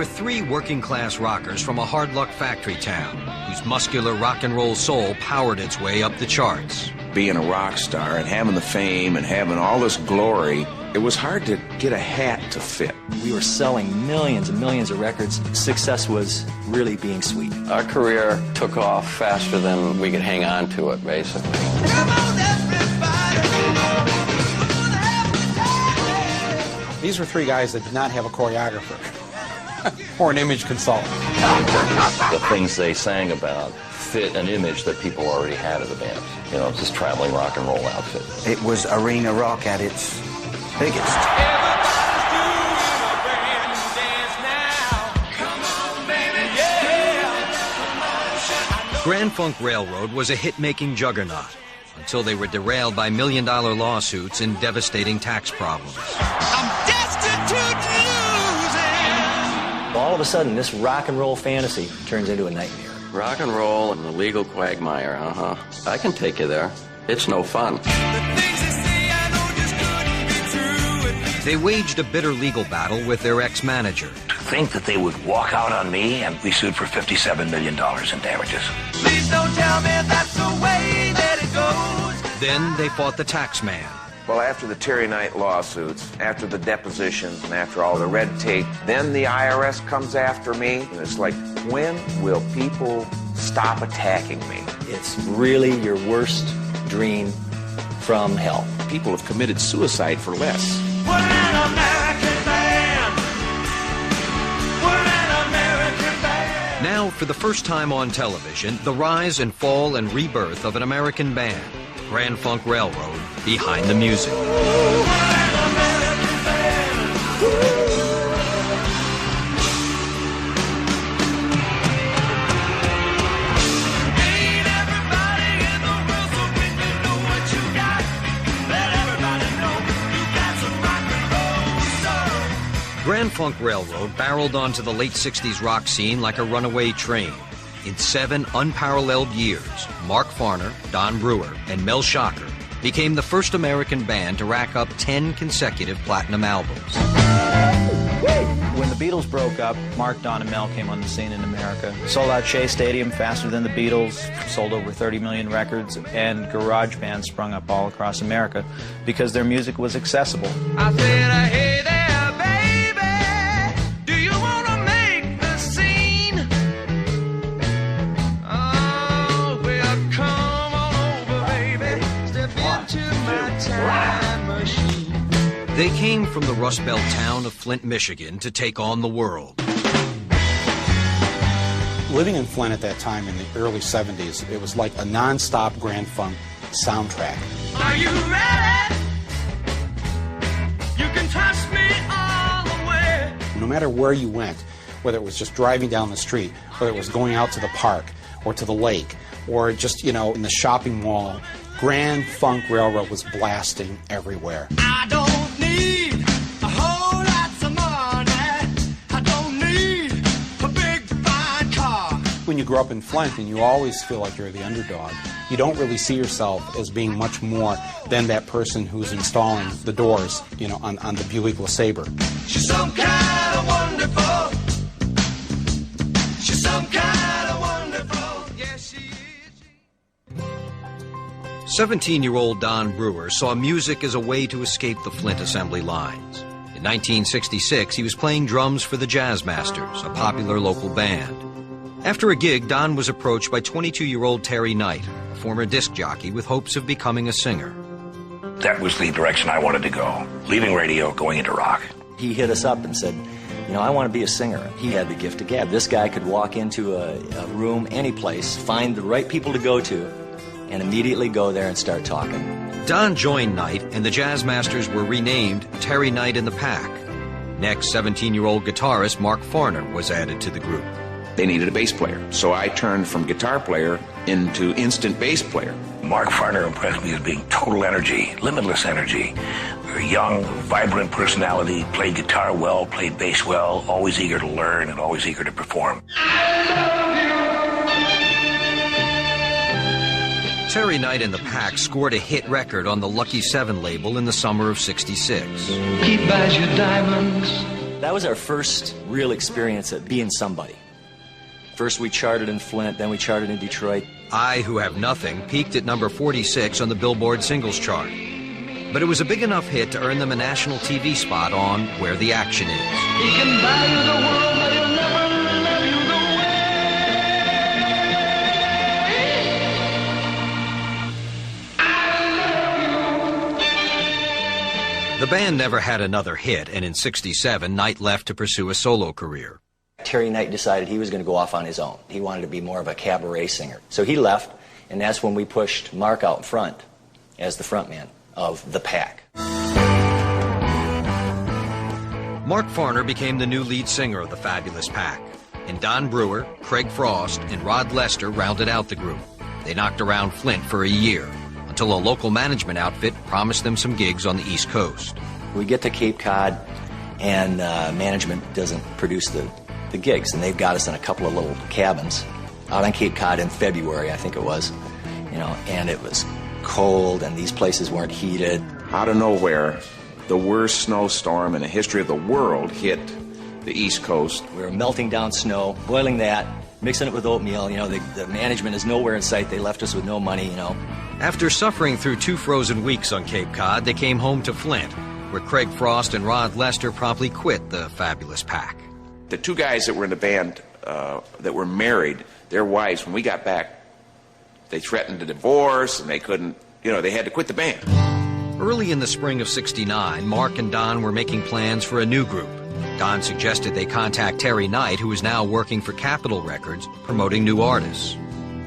three working-class rockers from a hard-luck factory town whose muscular rock and roll soul powered its way up the charts. Being a rock star and having the fame and having all this glory, it was hard to get a hat to fit. We were selling millions and millions of records. Success was really being sweet. Our career took off faster than we could hang on to it, basically. Come on, everybody. These were three guys that did not have a choreographer or an image consultant. The things they sang about fit an image that people already had of the band. You know, it's this traveling rock and roll outfit. It was arena rock at its biggest. Grand Funk Railroad was a hit-making juggernaut until they were derailed by million-dollar lawsuits and devastating tax problems. I'm destitute losing. All of a sudden, this rock and roll fantasy turns into a nightmare. Rock and roll and the legal quagmire, I can take you there. It's no fun. They waged a bitter legal battle with their ex-manager. To think that they would walk out on me and be sued for $57 million in damages. Please don't tell me that's the way that it goes. Then they fought the tax man. Well, after the Terry Knight lawsuits, after the depositions, and after all the red tape, then the IRS comes after me. And it's like, when will people stop attacking me? It's really your worst dream from hell. People have committed suicide for less. We're an American band. We're an American band. Now, for the first time on television, the rise and fall and rebirth of an American band. Grand Funk Railroad, Behind the Music. Grand Funk Railroad barreled onto the late 60s rock scene like a runaway train. In 7 unparalleled years, Mark Farner, Don Brewer, and Mel Shocker became the first American band to rack up 10 consecutive platinum albums. When the Beatles broke up, Mark, Don, and Mel came on the scene in America. Sold out Shea Stadium faster than the Beatles, sold over 30 million records, and garage bands sprung up all across America because their music was accessible. I said, hey there, baby, do you want to make the scene? Oh, well, come on over, baby, step into my time machine. They came from the Rust Belt town of Flint, Michigan to take on the world. Living in Flint at that time in the early 70s, it was like a non-stop Grand Funk soundtrack. Are you ready? You can trust me all the way. No matter where you went, whether it was just driving down the street, whether it was going out to the park or to the lake, or just, you know, in the shopping mall, Grand Funk Railroad was blasting everywhere. I don't need a whole lot of money. I don't need a big fine car. When you grow up in Flint and you always feel like you're the underdog, you don't really see yourself as being much more than that person who's installing the doors, you know, on the Buick LeSabre. She's some kind of wonderful. She's some kind of wonderful. Yes, she is. 17-year-old Don Brewer saw music as a way to escape the Flint assembly lines. In 1966, he was playing drums for the Jazz Masters, a popular local band. After a gig, Don was approached by 22-year-old Terry Knight, a former disc jockey with hopes of becoming a singer. That was the direction I wanted to go. Leaving radio, going into rock. He hit us up and said, you know, I want to be a singer. He had the gift of gab. This guy could walk into a room, any place, find the right people to go to, and immediately go there and start talking. Don joined Knight, and the Jazz Masters were renamed Terry Knight and the Pack. Next, 17-year-old guitarist Mark Farner was added to the group. They needed a bass player, so I turned from guitar player into instant bass player. Mark Farner impressed me as being total energy, limitless energy. A young, vibrant personality, played guitar well, played bass well, always eager to learn and always eager to perform. Terry Knight and the Pack scored a hit record on the Lucky 7 label in the summer of '66. He buys you diamonds That was our first real experience at being somebody. First we charted in Flint, then we charted in Detroit. I Who Have Nothing peaked at number 46 on the Billboard singles chart. But it was a big enough hit to earn them a national TV spot on Where the Action Is. He can buy you the world, but he'll never love you the way. The band never had another hit, and in '67, Knight left to pursue a solo career. Terry Knight decided he was going to go off on his own. He wanted to be more of a cabaret singer. So he left, and that's when we pushed Mark out in front as the frontman of The Pack. Mark Farner became the new lead singer of the Fabulous Pack, and Don Brewer, Craig Frost, and Rod Lester rounded out the group. They knocked around Flint for a year, until a local management outfit promised them some gigs on the East Coast. We get to Cape Cod, and management doesn't produce the gigs, and they've got us in a couple of little cabins out on Cape Cod in February, I think it was, you know, and it was cold, and these places weren't heated. Out of nowhere, the worst snowstorm in the history of the world hit the East Coast. We were melting down snow, boiling that, mixing it with oatmeal. You know, the management is nowhere in sight. They left us with no money, you know. After suffering through 2 frozen weeks on Cape Cod, they came home to Flint, where Craig Frost and Rod Lester promptly quit the Fabulous Pack. The 2 guys that were in the band that were married, their wives, when we got back, they threatened to divorce, and they couldn't, you know, they had to quit the band. Early in the spring of '69, Mark and Don were making plans for a new group. Don suggested they contact Terry Knight, who is now working for Capitol Records, promoting new artists.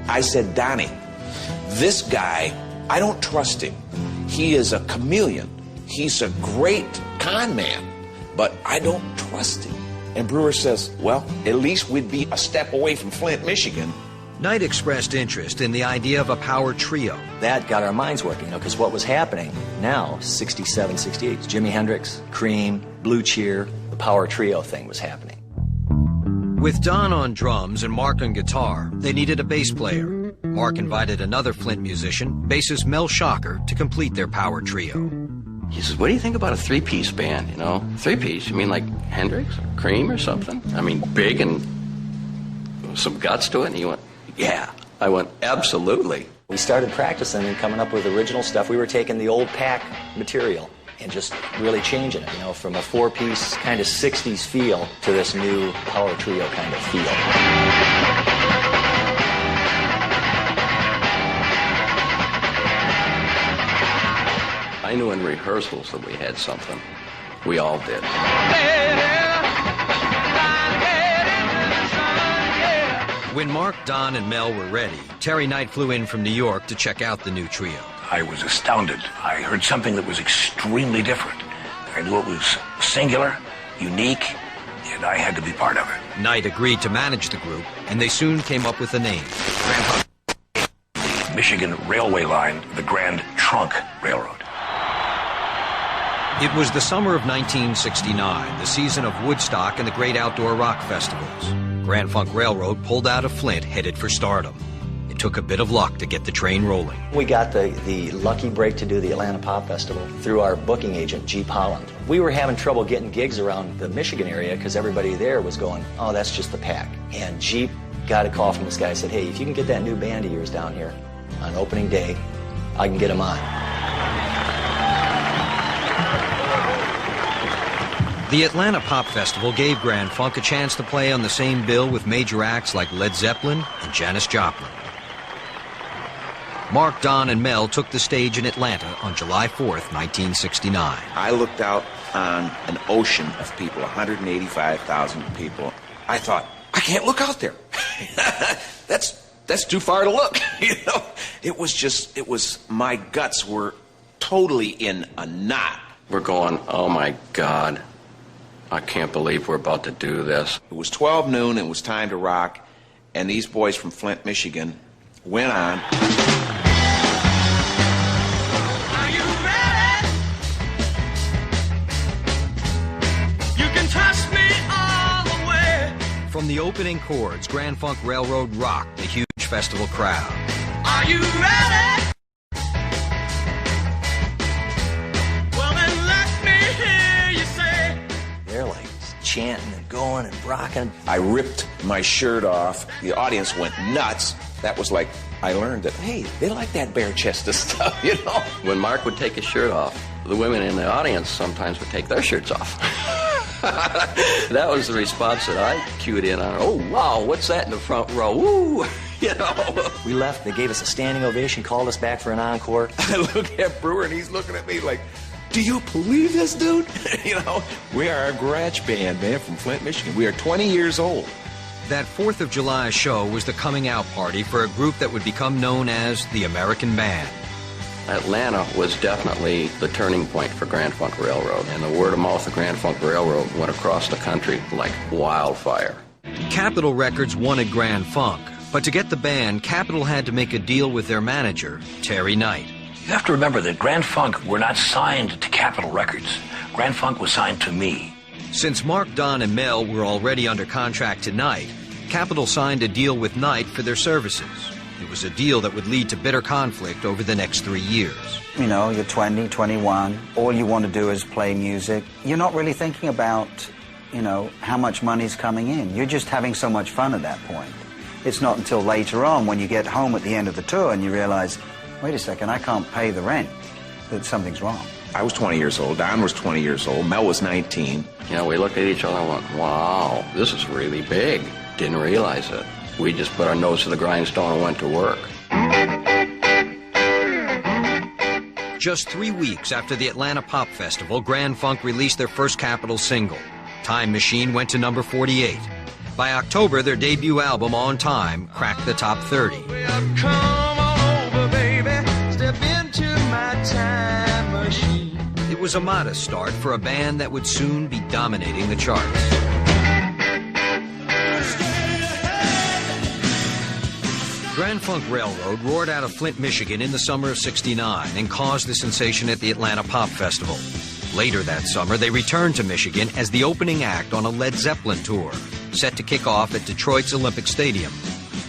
I said, Donnie, this guy, I don't trust him. He is a chameleon. He's a great con man, but I don't trust him. And Brewer says, well, at least we'd be a step away from Flint, Michigan. Knight expressed interest in the idea of a power trio. That got our minds working, you know, because what was happening now, 67, 68, Jimi Hendrix, Cream, Blue Cheer, the power trio thing was happening. With Don on drums and Mark on guitar, they needed a bass player. Mark invited another Flint musician, bassist Mel Shocker, to complete their power trio. He says, what do you think about a 3-piece band, you know? 3-piece, you mean like Hendrix or Cream or something? I mean, big and some guts to it? And he went, yeah. I went, absolutely. We started practicing and coming up with original stuff. We were taking the old Pack material and just really changing it, you know, from a 4-piece kind of 60s feel to this new power trio kind of feel. I knew in rehearsals that we had something. We all did. When Mark, Don, and Mel were ready, Terry Knight flew in from New York to check out the new trio. I was astounded. I heard something that was extremely different. I knew it was singular, unique, and I had to be part of it. Knight agreed to manage the group, and they soon came up with the name. The Michigan Railway line, the Grand Trunk Railroad. It was the summer of 1969, the season of Woodstock and the great outdoor rock festivals. Grand Funk Railroad pulled out of Flint, headed for stardom. It took a bit of luck to get the train rolling. We got the lucky break to do the Atlanta Pop Festival through our booking agent, Jeep Holland. We were having trouble getting gigs around the Michigan area because everybody there was going, oh, that's just the Pack. And Jeep got a call from this guy, said, hey, if you can get that new band of yours down here on opening day, I can get them on. The Atlanta Pop Festival gave Grand Funk a chance to play on the same bill with major acts like Led Zeppelin and Janis Joplin. Mark, Don, and Mel took the stage in Atlanta on July 4th, 1969. I looked out on an ocean of people, 185,000 people. I thought, I can't look out there. That's too far to look. You know, my guts were totally in a knot. We're going, oh my God, I can't believe we're about to do this. It was 12 noon, it was time to rock, and these boys from Flint, Michigan went on. Are you ready? You can touch me all the way. From the opening chords, Grand Funk Railroad rocked the huge festival crowd. Are you ready? Well, then let me hear you say. They're like chanting and going and rocking. I ripped my shirt off. The audience went nuts. That was like, I learned that, hey, they like that bare-chested stuff, you know? When Mark would take his shirt off, the women in the audience sometimes would take their shirts off. That was the response that I cued in on. Oh, wow, what's that in the front row? Woo! You know? We left, they gave us a standing ovation, called us back for an encore. I look at Brewer, and he's looking at me like, do you believe this, dude? You know, we are a garage band, man, from Flint, Michigan. We are 20 years old. That 4th of July show was the coming out party for a group that would become known as the American Band. Atlanta was definitely the turning point for Grand Funk Railroad, and the word of mouth of Grand Funk Railroad went across the country like wildfire. Capitol Records wanted Grand Funk, but to get the band, Capitol had to make a deal with their manager, Terry Knight. You have to remember that Grand Funk were not signed to Capitol Records. Grand Funk was signed to me. Since Mark, Don, and Mel were already under contract to Knight, Capitol signed a deal with Knight for their services. It was a deal that would lead to bitter conflict over the next 3 years. You know, you're 20, 21. All you want to do is play music. You're not really thinking about, you know, how much money's coming in. You're just having so much fun at that point. It's not until later on when you get home at the end of the tour and you realize, wait a second, I can't pay the rent, that something's wrong. I was 20 years old. Don was 20 years old. Mel was 19. You know, we looked at each other and went, wow, this is really big. Didn't realize it. We just put our nose to the grindstone and went to work. Just 3 weeks after the Atlanta Pop Festival, Grand Funk released their first Capitol single. Time Machine went to number 48. By October, their debut album, On Time, cracked the top 30. Come on over, baby. Step into my time machine. It was a modest start for a band that would soon be dominating the charts. Grand Funk Railroad roared out of Flint, Michigan in the summer of '69 and caused the sensation at the Atlanta Pop Festival. Later that summer, they returned to Michigan as the opening act on a Led Zeppelin tour, set to kick off at Detroit's Olympic Stadium.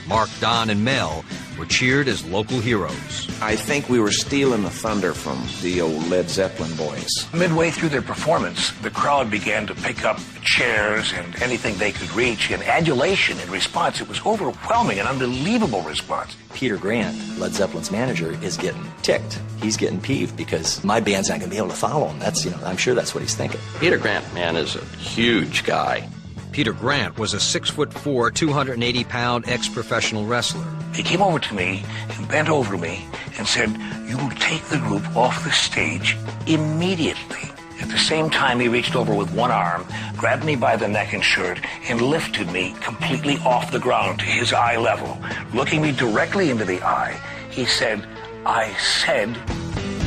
Mark, Don, and Mel were cheered as local heroes. I think we were stealing the thunder from the old Led Zeppelin boys. Midway through their performance, the crowd began to pick up chairs and anything they could reach in adulation in response. It was overwhelming, an unbelievable response. Peter Grant, Led Zeppelin's manager, is getting ticked. He's getting peeved because my band's not going to be able to follow him. That's, you know, I'm sure that's what he's thinking. Peter Grant, man, is a huge guy. Peter Grant was a 6'4", 280-pound ex-professional wrestler. He came over to me and bent over me and said, "You will take the group off the stage immediately." At the same time, he reached over with one arm, grabbed me by the neck and shirt, and lifted me completely off the ground to his eye level. Looking me directly into the eye, he said, "I said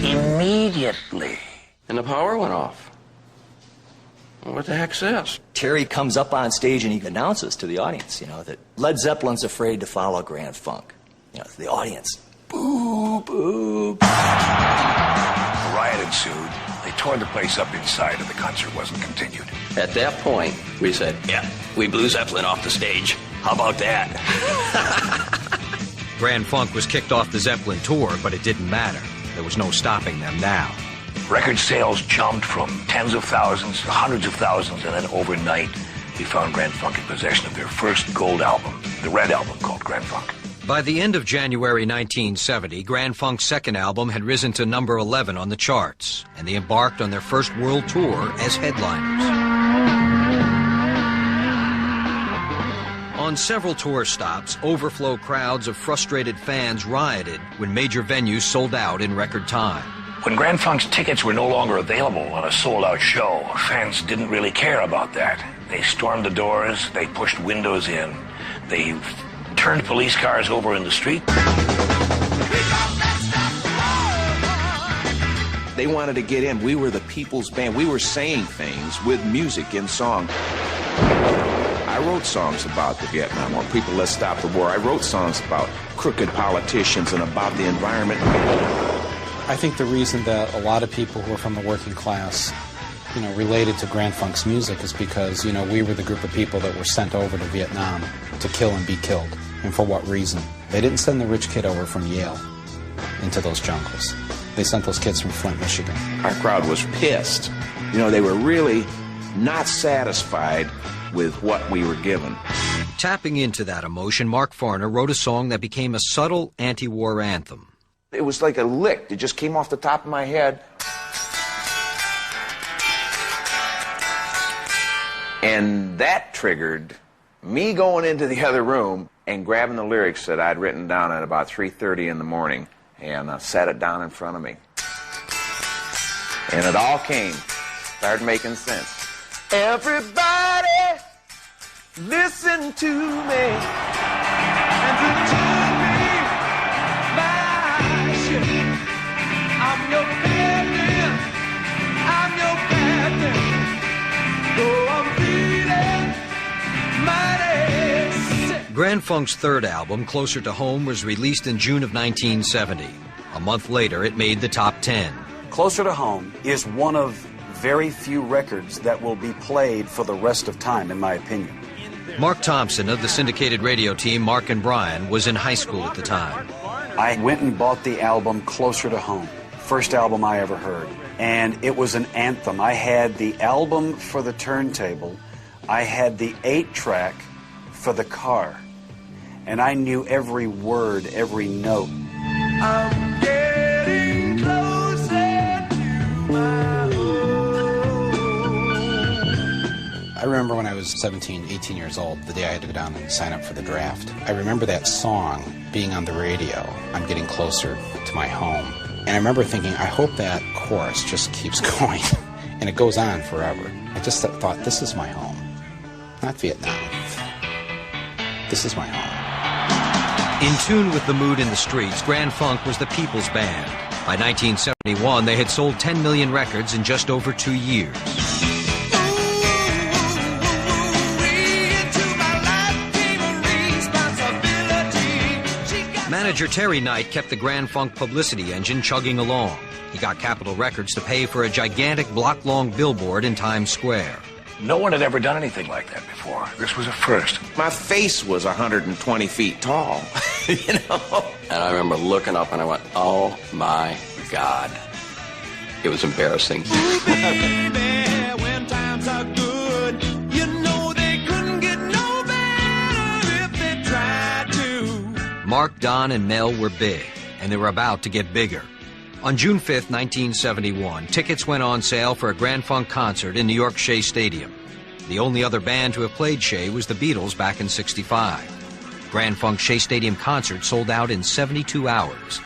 immediately." And the power went off. What the heck's this? Terry comes up on stage and he announces to the audience, you know, that Led Zeppelin's afraid to follow Grand Funk. You know, the audience, boo, boo. A riot ensued. They tore the place up inside and the concert wasn't continued. At that point, we said, yeah, we blew Zeppelin off the stage. How about that? Grand Funk was kicked off the Zeppelin tour, but it didn't matter. There was no stopping them now. Record sales jumped from tens of thousands to hundreds of thousands, and then overnight, we found Grand Funk in possession of their first gold album, the Red Album called Grand Funk. By the end of January 1970, Grand Funk's second album had risen to number 11 on the charts, and they embarked on their first world tour as headliners. On several tour stops, overflow crowds of frustrated fans rioted when major venues sold out in record time. When Grand Funk's tickets were no longer available on a sold-out show, fans didn't really care about that. They stormed the doors, they pushed windows in, they turned police cars over in the street. They wanted to get in. We were the people's band. We were saying things with music and song. I wrote songs about the Vietnam War. People, let's stop the war. I wrote songs about crooked politicians and about the environment. I think the reason that a lot of people who are from the working class, you know, related to Grand Funk's music is because, you know, we were the group of people that were sent over to Vietnam to kill and be killed. And for what reason? They didn't send the rich kid over from Yale into those jungles. They sent those kids from Flint, Michigan. Our crowd was pissed. You know, they were really not satisfied with what we were given. Tapping into that emotion, Mark Farner wrote a song that became a subtle anti-war anthem. It was like a lick. It just came off the top of my head. And that triggered me going into the other room and grabbing the lyrics that I'd written down at about 3:30 in the morning and sat it down in front of me. And it all came, started making sense. Everybody, listen to me. And to me, my ship. I'm your captain. I'm your captain. Though I'm feeling mighty sick. Grand Funk's third album, Closer to Home, was released in June of 1970. A month later, it made the top 10. Closer to Home is one of very few records that will be played for the rest of time, in my opinion. Mark Thompson of the syndicated radio team Mark and Brian was in high school at the time. I went and bought the album Closer to Home, first album I ever heard, and it was an anthem. I had the album for the turntable, I had the 8-track for the car, and I knew every word, every note. I'm getting closer to my I remember when I was 17, 18 years old, the day I had to go down and sign up for the draft. I remember that song being on the radio, I'm getting closer to my home. And I remember thinking, I hope that chorus just keeps going. And it goes on forever. I just thought, this is my home. Not Vietnam. This is my home. In tune with the mood in the streets, Grand Funk was the people's band. By 1971, they had sold 10 million records in just over 2 years. Manager Terry Knight kept the Grand Funk publicity engine chugging along. He got Capitol Records to pay for a gigantic block-long billboard in Times Square. No one had ever done anything like that before. This was a first. My face was 120 feet tall, you know? And I remember looking up and I went, oh my God. It was embarrassing. Ooh, baby, when times are good, you know they couldn't get no better if they tried to. Mark, Don, and Mel were big, and they were about to get bigger. On June 5th, 1971, tickets went on sale for a Grand Funk concert in New York Shea Stadium. The only other band to have played Shea was the Beatles back in '65. Grand Funk Shea Stadium concert sold out in 72 hours.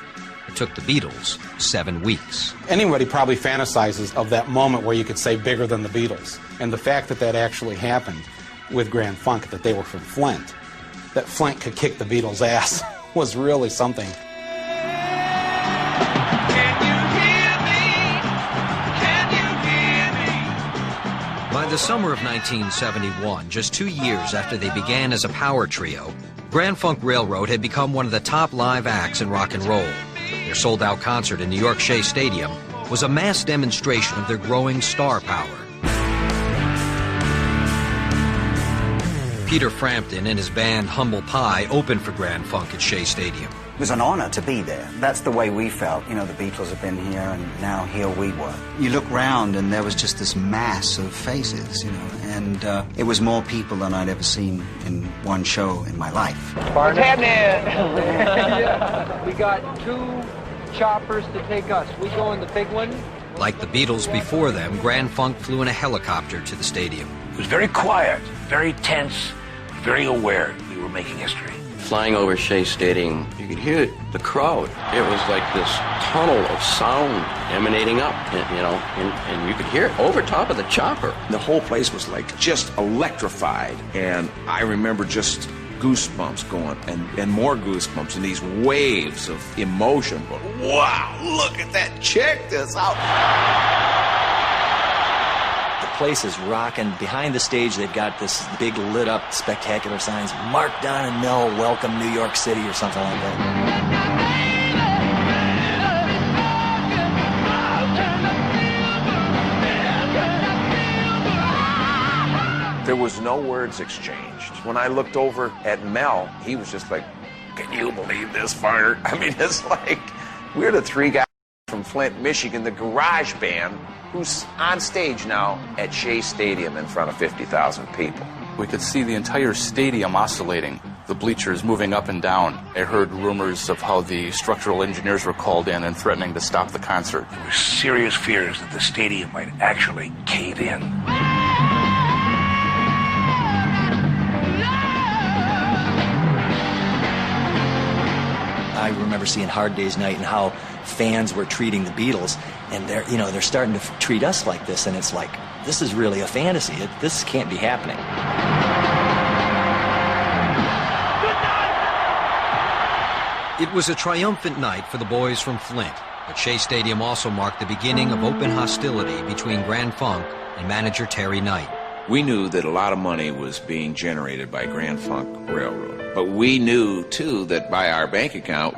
It took the Beatles 7 weeks. Anybody probably fantasizes of that moment where you could say bigger than the Beatles. And the fact that that actually happened with Grand Funk, that they were from Flint, that Flint could kick the Beatles' ass, was really something. By the summer of 1971, just 2 years after they began as a power trio, Grand Funk Railroad had become one of the top live acts in rock and roll. Their sold-out concert in New York Shea Stadium was a mass demonstration of their growing star power. Peter Frampton and his band Humble Pie opened for Grand Funk at Shea Stadium. It was an honor to be there. That's the way we felt. You know, the Beatles have been here, and now here we were. You look round, and there was just this mass of faces, you know, and it was more people than I'd ever seen in one show in my life. What's happening? Yeah. We got 2 choppers to take us. We go in the big one. Like the Beatles before them, Grand Funk flew in a helicopter to the stadium. It was very quiet, very tense, very aware we were making history. Flying over Shea Stadium, you could hear the crowd. It was like this tunnel of sound emanating up, you know, and you could hear it over top of the chopper. The whole place was like just electrified, and I remember just goosebumps going, and more goosebumps, and these waves of emotion. But wow, look at that, check this out. The place is rocking. Behind the stage, they've got this big lit-up, spectacular signs. Mark, Don, and Mel welcome New York City, or something like that. There was no words exchanged. When I looked over at Mel, he was just like, can you believe this, Farner? I mean, it's like, we're the 3 guys from from Flint, Michigan, the Garage Band, who's on stage now at Shea Stadium in front of 50,000 people. We could see the entire stadium oscillating, the bleachers moving up and down. I heard rumors of how the structural engineers were called in and threatening to stop the concert. There were serious fears that the stadium might actually cave in. I remember seeing Hard Day's Night and how fans were treating the Beatles, and they're starting to treat us like this, and it's like, this is really a fantasy. This can't be happening. It was a triumphant night for the boys from Flint, but Shea Stadium also marked the beginning of open hostility between Grand Funk and manager Terry Knight. We knew that a lot of money was being generated by Grand Funk Railroad, but we knew, too, that by our bank account,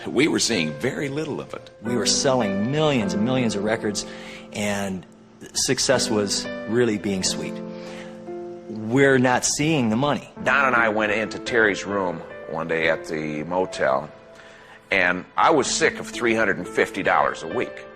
we were seeing very little of it. We were selling millions and millions of records, and success was really being sweet. We're not seeing the money. Don and I went into Terry's room one day at the motel, and I was sick of $350 a week.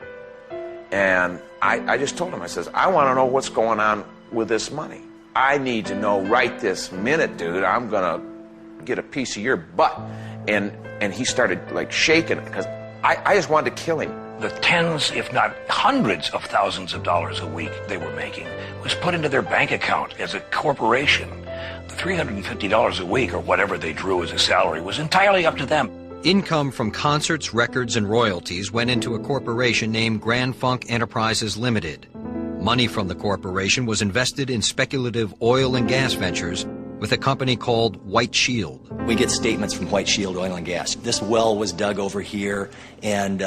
And I just told him, I says, I want to know what's going on with this money. I need to know right this minute, dude. I'm going to get a piece of your butt. And he started like shaking because I just wanted to kill him. The tens, if not hundreds of thousands of dollars a week they were making was put into their bank account as a corporation. The $350 a week, or whatever they drew as a salary, was entirely up to them. Income from concerts, records, and royalties went into a corporation named Grand Funk Enterprises Limited. Money from the corporation was invested in speculative oil and gas ventures with a company called White Shield. We get statements from White Shield Oil and Gas. This well was dug over here, and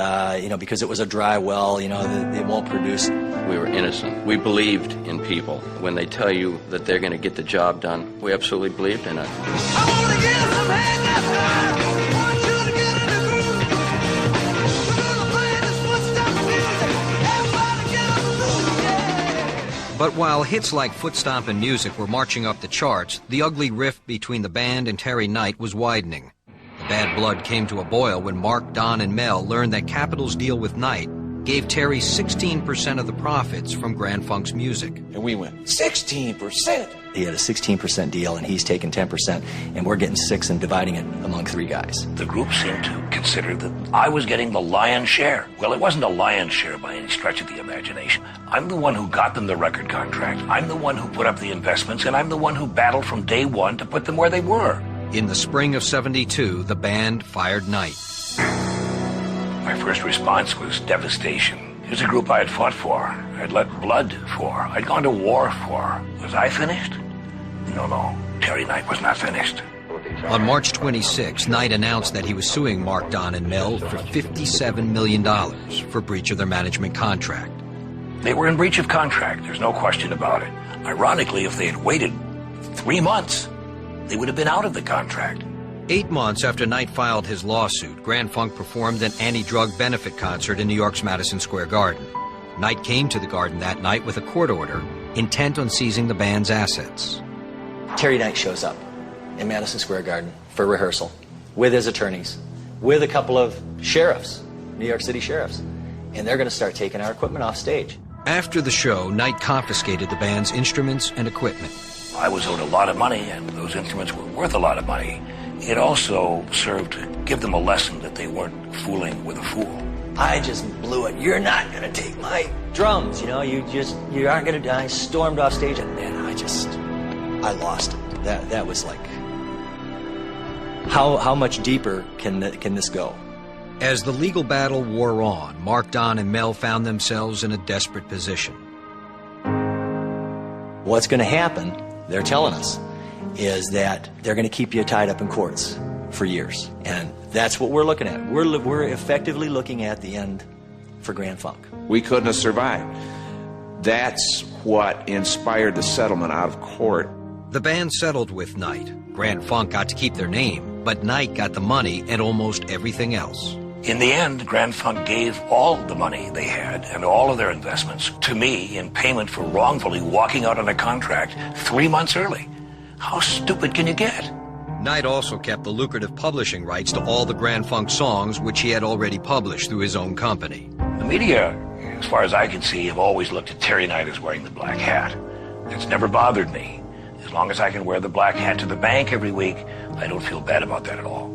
because it was a dry well, it won't produce. We were innocent. We believed in people. When they tell you that they're going to get the job done, we absolutely believed in it. But while hits like Foot Stompin' Music were marching up the charts, the ugly rift between the band and Terry Knight was widening. The bad blood came to a boil when Mark, Don, and Mel learned that Capitol's deal with Knight gave Terry 16% of the profits from Grand Funk's music. And we went, 16%? He had a 16% deal, and he's taking 10%, and we're getting 6% and dividing it among 3 guys. The group seemed to consider that I was getting the lion's share. Well, it wasn't a lion's share by any stretch of the imagination. I'm the one who got them the record contract. I'm the one who put up the investments, and I'm the one who battled from day one to put them where they were. In the spring of '72, the band fired Knight. My first response was devastation. Here's a group I had fought for, I'd let blood for, I'd gone to war for. Was I finished? No. Terry Knight was not finished. On March 26, Knight announced that he was suing Mark, Don, and Mel for $57 million for breach of their management contract. They were in breach of contract, there's no question about it. Ironically, if they had waited 3 months, they would have been out of the contract. 8 months after Knight filed his lawsuit, Grand Funk performed an anti-drug benefit concert in New York's Madison Square Garden. Knight came to the Garden that night with a court order, intent on seizing the band's assets. Terry Knight shows up in Madison Square Garden for rehearsal with his attorneys, with a couple of sheriffs, New York City sheriffs, and they're going to start taking our equipment off stage. After the show, Knight confiscated the band's instruments and equipment. I was owed a lot of money, and those instruments were worth a lot of money. It also served to give them a lesson that they weren't fooling with a fool. I just blew it. You're not going to take my drums, you aren't going to die. I stormed off stage, and I lost it. That was like, how much deeper can this go? As the legal battle wore on, Mark, Don, and Mel found themselves in a desperate position. What's going to happen, they're telling us, is that they're going to keep you tied up in courts for years. And that's what we're looking at. We're effectively looking at the end for Grand Funk. We couldn't have survived. That's what inspired the settlement out of court. The band settled with Knight. Grand Funk got to keep their name, but Knight got the money and almost everything else. In the end, Grand Funk gave all the money they had and all of their investments to me in payment for wrongfully walking out on a contract 3 months early. How stupid can you get? Knight also kept the lucrative publishing rights to all the Grand Funk songs which he had already published through his own company. The media, as far as I can see, have always looked at Terry Knight as wearing the black hat. It's never bothered me. As long as I can wear the black hat to the bank every week, I don't feel bad about that at all.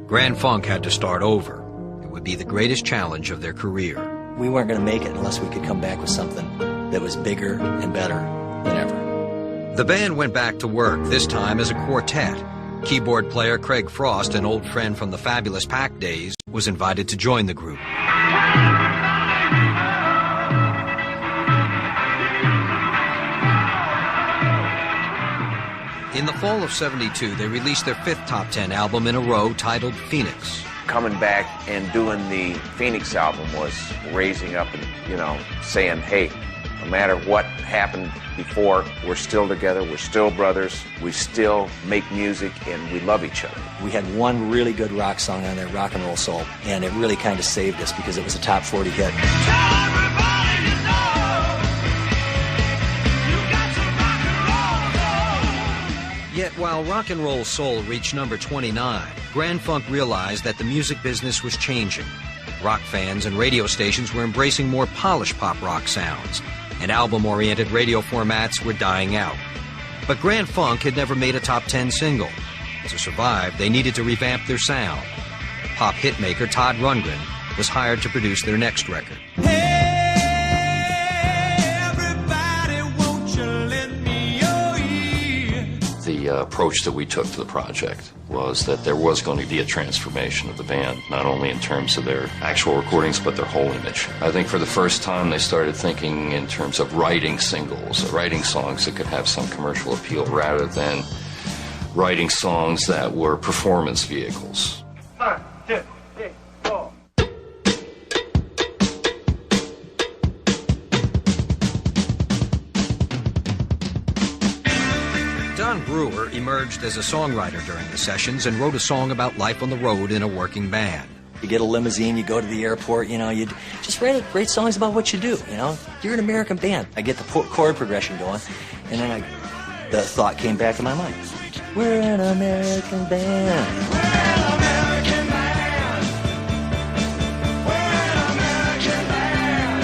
Grand Funk had to start over. It would be the greatest challenge of their career. We weren't going to make it unless we could come back with something that was bigger and better than ever. The band went back to work, this time as a quartet. Keyboard player Craig Frost, an old friend from the Fabulous Pack days, was invited to join the group. In the fall of '72, they released their 5th top 10 album in a row titled Phoenix. Coming back and doing the Phoenix album was raising up and, saying, hey, no matter what happened before, we're still together, we're still brothers, we still make music, and we love each other. We had one really good rock song on there, Rock and Roll Soul, and it really kind of saved us because it was a top 40 hit. Yet while Rock and Roll Soul reached number 29, Grand Funk realized that the music business was changing. Rock fans and radio stations were embracing more polished pop rock sounds, and album-oriented radio formats were dying out. But Grand Funk had never made a top 10 single. To survive, they needed to revamp their sound. Pop hitmaker Todd Rundgren was hired to produce their next record. The approach that we took to the project was that there was going to be a transformation of the band, not only in terms of their actual recordings, but their whole image. I think for the first time they started thinking in terms of writing singles, writing songs that could have some commercial appeal rather than writing songs that were performance vehicles. 1, 2, 3, 4. Don Brewer emerged as a songwriter during the sessions and wrote a song about life on the road in a working band. You get a limousine, you go to the airport, you just write songs about what you do, You're an American band. I get the chord progression going, and then the thought came back to my mind. We're an American band. We're an American band. We're an American band.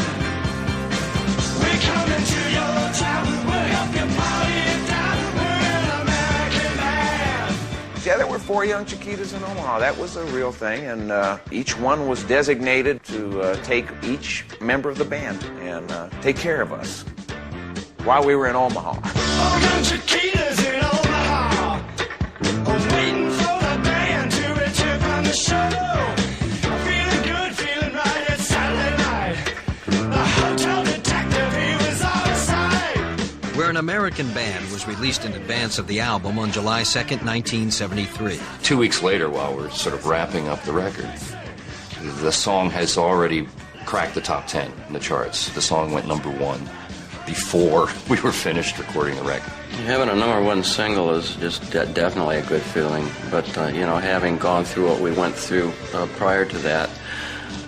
We're coming to your town. We'll help you party it down. We're an American band. Yeah, there were 4 young Chiquitas in Omaha. That was a real thing, and each one was designated to take each member of the band and take care of us while we were in Omaha. All young Chiquitas in Omaha, waiting for the band to return from the show. Feeling good, feeling right, it's Saturday night. The hotel detective, he was out of sight. We're an American Band was released in advance of the album on July 2nd, 1973. 2 weeks later, while we're sort of wrapping up the record, the song has already cracked the top 10 in the charts. The song went number 1 before we were finished recording the record. Having a #1 single is just definitely a good feeling, but having gone through what we went through prior to that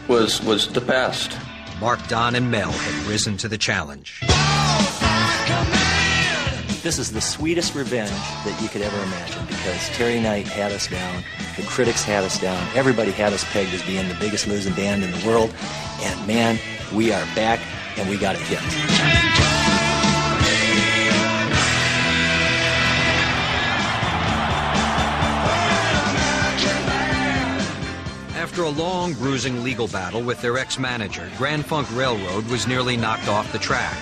was the best. Mark, Don, and Mel had risen to the challenge. This is the sweetest revenge that you could ever imagine because Terry Knight had us down, the critics had us down, everybody had us pegged as being the biggest losing band in the world, and man, we are back and we got a hit. After a long, bruising legal battle with their ex-manager, Grand Funk Railroad was nearly knocked off the track.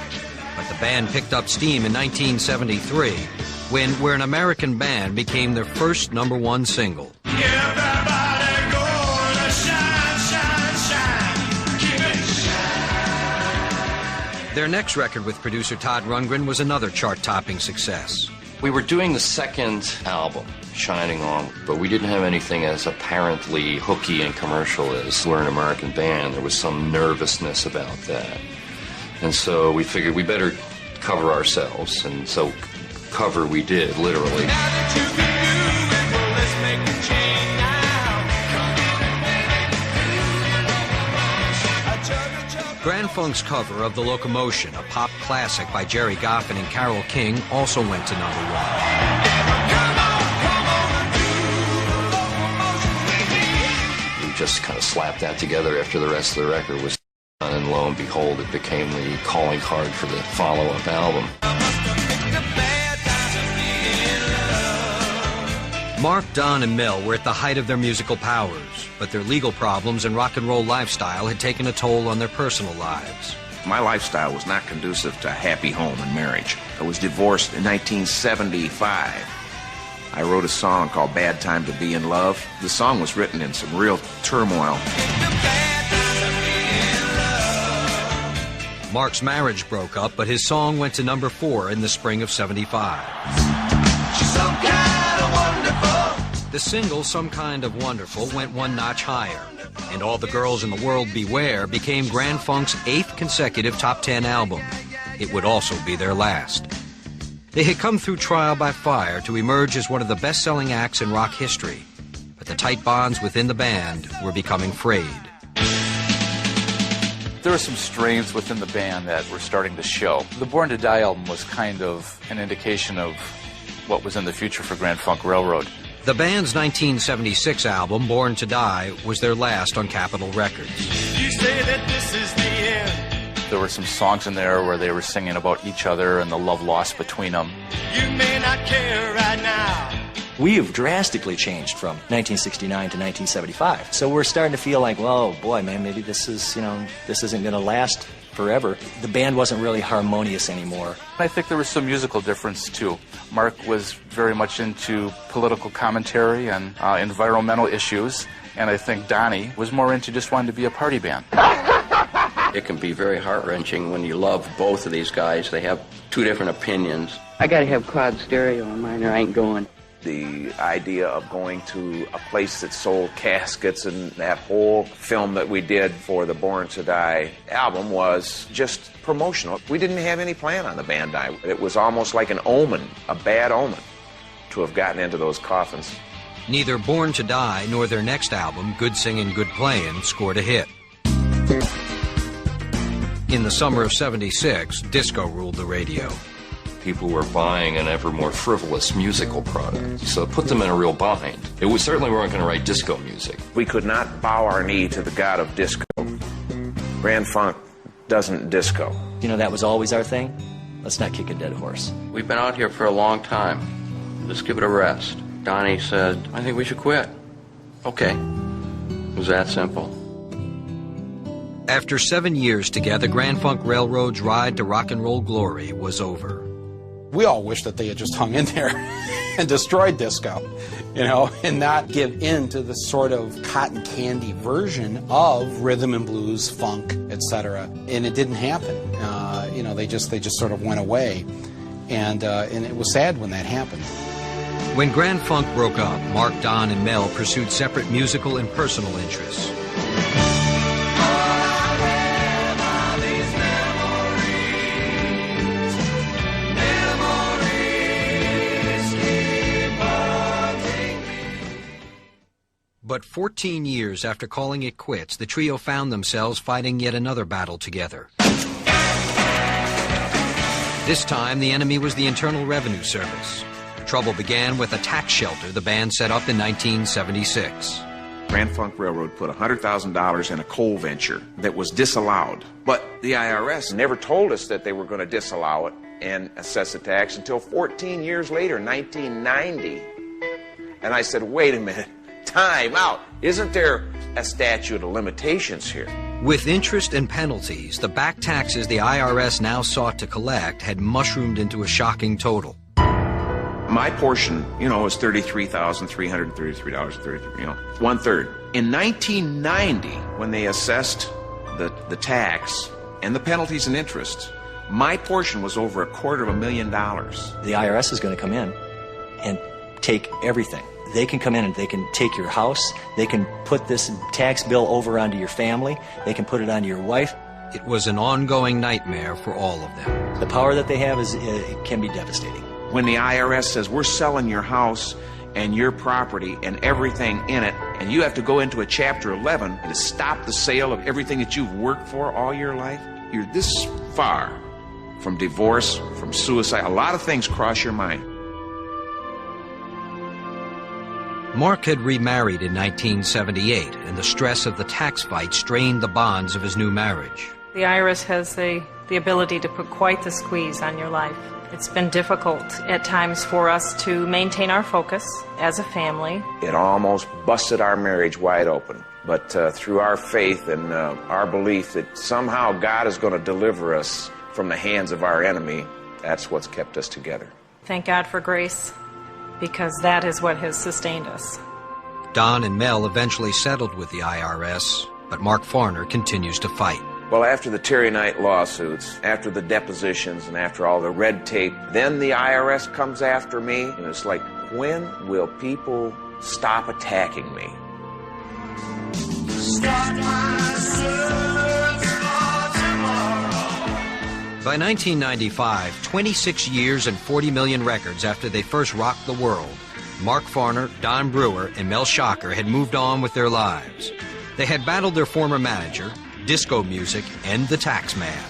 But the band picked up steam in 1973 when We're an American Band became their first #1 single. Everybody gonna shine, shine, shine. Keep it shine. Their next record with producer Todd Rundgren was another chart-topping success. We were doing the second album, Shining On, but we didn't have anything as apparently hooky and commercial as We're an American Band. There was some nervousness about that. And so we figured we better cover ourselves, and so cover we did, literally. Grand Funk's cover of The Locomotion, a pop classic by Jerry Goffin and Carole King, also went to #1. just kind of slapped that together after the rest of the record was done, and lo and behold, it became the calling card for the follow-up album. Mark, Don, and Mel were at the height of their musical powers, but their legal problems and rock and roll lifestyle had taken a toll on their personal lives. My lifestyle was not conducive to a happy home and marriage. I was divorced in 1975. I wrote a song called Bad Time to Be in Love. The song was written in some real turmoil. Mark's marriage broke up, but his song went to number 4 in the spring of '75. She's some kind of wonderful. The single, Some Kind of Wonderful, went one notch higher, and All the Girls in the World Beware became Grand Funk's 8th consecutive top 10 album. It would also be their last. They had come through trial by fire to emerge as one of the best-selling acts in rock history, but the tight bonds within the band were becoming frayed. There were some strains within the band that were starting to show. The Born to Die album was kind of an indication of what was in the future for Grand Funk Railroad. The band's 1976 album, Born to Die, was their last on Capitol Records. You say that this is the end. There were some songs in there where they were singing about each other and the love lost between them. You may not care right now. We have drastically changed from 1969 to 1975. So we're starting to feel like, well, boy, man, maybe this is, this isn't going to last forever. The band wasn't really harmonious anymore. I think there was some musical difference, too. Mark was very much into political commentary and environmental issues, and I think Donnie was more into just wanting to be a party band. It can be very heart-wrenching when you love both of these guys. They have two different opinions. I gotta have quad stereo on mine or I ain't going. The idea of going to a place that sold caskets and that whole film that we did for the Born to Die album was just promotional. We didn't have any plan on the band die. It was almost like an omen, a bad omen, to have gotten into those coffins. Neither Born to Die nor their next album, Good Singin', Good Playin', scored a hit. In the summer of '76, disco ruled the radio. People were buying an ever more frivolous musical product, so it put them in a real bind. We certainly weren't going to write disco music. We could not bow our knee to the god of disco. Grand Funk doesn't disco. That was always our thing. Let's not kick a dead horse. We've been out here for a long time. Let's give it a rest. Donnie said, I think we should quit. Okay. It was that simple. After 7 years together, Grand Funk Railroad's ride to rock and roll glory was over. We all wish that they had just hung in there and destroyed disco, and not give in to the sort of cotton candy version of rhythm and blues, funk, etc. And it didn't happen. They just sort of went away, and it was sad when that happened. When Grand Funk broke up, Mark, Don, and Mel pursued separate musical and personal interests. But 14 years after calling it quits, the trio found themselves fighting yet another battle together. This time, the enemy was the Internal Revenue Service. Trouble began with a tax shelter the band set up in 1976. Grand Funk Railroad put $100,000 in a coal venture that was disallowed. But the IRS never told us that they were going to disallow it and assess a tax until 14 years later, 1990. And I said, wait a minute. Time out. Isn't there a statute of limitations here? With interest and penalties, the back taxes the IRS now sought to collect had mushroomed into a shocking total. My portion, was $33,333.33, 1/3. In 1990, when they assessed the tax and the penalties and interest, my portion was over $250,000. The IRS is going to come in and take everything. They can come in and they can take your house. They can put this tax bill over onto your family. They can put it onto your wife. It was an ongoing nightmare for all of them. The power that they have it can be devastating. When the IRS says, we're selling your house and your property and everything in it, and you have to go into a Chapter 11 to stop the sale of everything that you've worked for all your life, you're this far from divorce, from suicide. A lot of things cross your mind. Mark had remarried in 1978, and the stress of the tax fight strained the bonds of his new marriage. The IRS has the ability to put quite the squeeze on your life. It's been difficult at times for us to maintain our focus as a family. It almost busted our marriage wide open. But through our faith and our belief that somehow God is going to deliver us from the hands of our enemy, that's what's kept us together. Thank God for grace, because that is what has sustained us. Don and Mel eventually settled with the IRS, but Mark Farner continues to fight. Well, after the Terry Knight lawsuits, after the depositions, and after all the red tape, then the IRS comes after me, and it's like, when will people stop attacking me? By 1995, 26 years and 40 million records after they first rocked the world, Mark Farner, Don Brewer, and Mel Shocker had moved on with their lives. They had battled their former manager, disco music, and the tax man,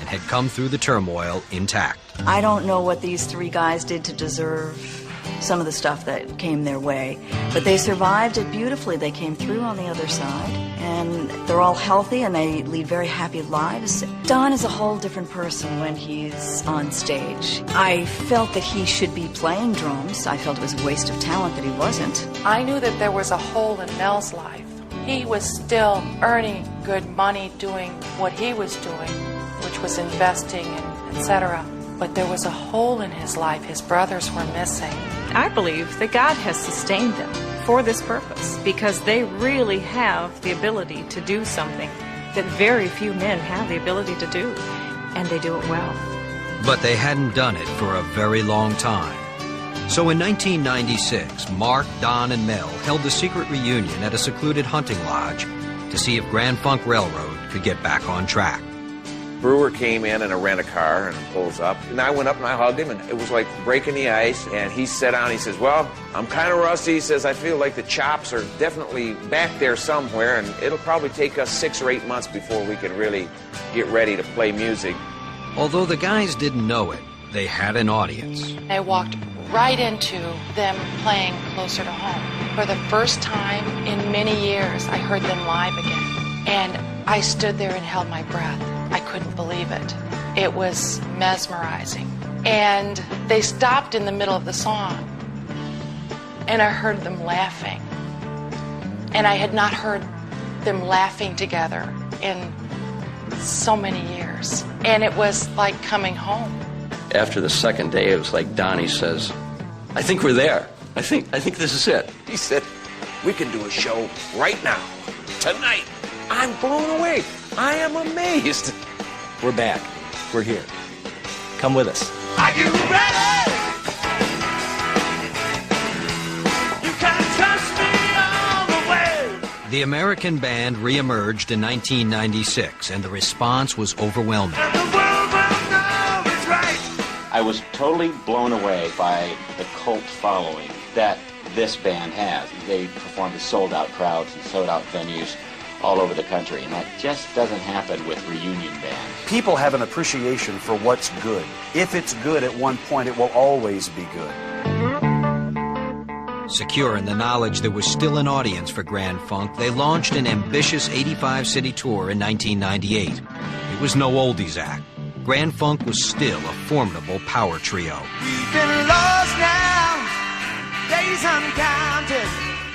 and had come through the turmoil intact. I don't know what these three guys did to deserve some of the stuff that came their way, but they survived it beautifully. They came through on the other side, and they're all healthy, and they lead very happy lives. Don is a whole different person when he's on stage. I felt that he should be playing drums. I felt it was a waste of talent that he wasn't. I knew that there was a hole in Mel's life. He was still earning good money doing what he was doing, which was investing and etc. But there was a hole in his life his brothers were missing. I believe that God has sustained them for this purpose, because they really have the ability to do something that very few men have the ability to do, and they do it well. But they hadn't done it for a very long time. So in 1996, Mark, Don, and Mel held a secret reunion at a secluded hunting lodge to see if Grand Funk Railroad could get back on track. Brewer came in a rent-a-car and pulls up, and I went up and I hugged him, and it was like breaking the ice. And he sat down, he says, well, I'm kind of rusty. He says, I feel like the chops are definitely back there somewhere, and it'll probably take us 6 or 8 months before we can really get ready to play music. Although the guys didn't know it, they had an audience. I walked right into them playing Closer to Home. For the first time in many years, I heard them live again. And I stood there and held my breath. I couldn't believe it. It was mesmerizing. And they stopped in the middle of the song, and I heard them laughing. And I had not heard them laughing together in so many years. And it was like coming home. After the second day, it was like Donnie says, I think we're there. I think this is it. He said, we can do a show right now, tonight. I'm blown away. I am amazed. We're back. We're here. Come with us. Are you ready? You can trust me all the way. The American band re-emerged in 1996, and the response was overwhelming. And the world will know it's right. I was totally blown away by the cult following that this band has. They performed to sold-out crowds and sold-out venues all over the country, and that just doesn't happen with reunion bands. People have an appreciation for what's good. If it's good at one point, it will always be good. Secure in the knowledge there was still an audience for Grand Funk, they launched an ambitious 85-city tour in 1998. It was no oldies act. Grand Funk was still a formidable power trio. We've been lost now, days uncounted.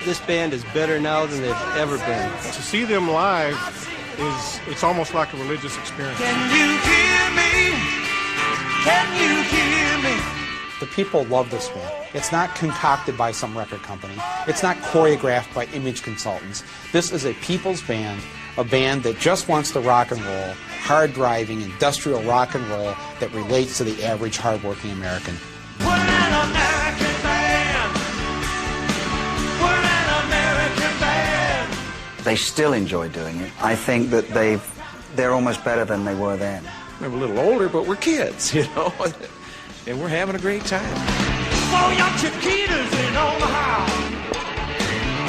This band is better now than they've ever been. To see them live it's almost like a religious experience. Can you hear me? Can you hear me? The people love this band. It's not concocted by some record company. It's not choreographed by image consultants. This is a people's band, a band that just wants to rock and roll, hard-driving, industrial rock and roll that relates to the average hard-working American. We're an American band. We're an American band. They still enjoy doing it. I think that they're almost better than they were then. We're a little older, but we're kids, you know, and we're having a great time. 4 young Chiquitas in Omaha,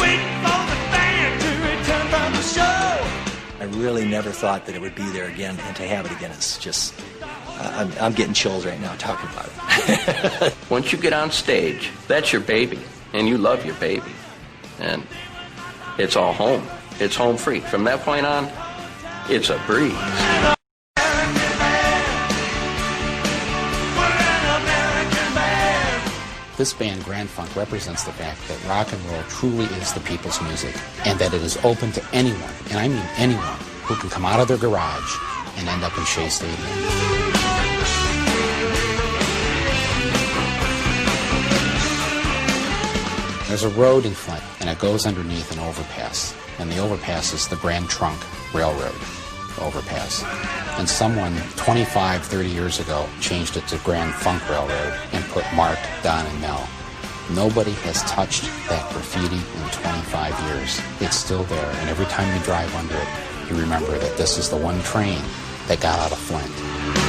waiting for the band to return from the show. I really never thought that it would be there again, and to have it again is just, I'm getting chills right now talking about it. Once you get on stage, that's your baby, and you love your baby. And it's all home. It's home free. From that point on, it's a breeze. This band, Grand Funk, represents the fact that rock and roll truly is the people's music, and that it is open to anyone, and I mean anyone, who can come out of their garage and end up in Shea Stadium. There's a road in Flint, and it goes underneath an overpass, and the overpass is the Grand Trunk Railroad overpass. And someone 25, 30 years ago changed it to Grand Funk Railroad and put Mark, Don, and Mel. Nobody has touched that graffiti in 25 years. It's still there, and every time you drive under it, you remember that this is the one train that got out of Flint.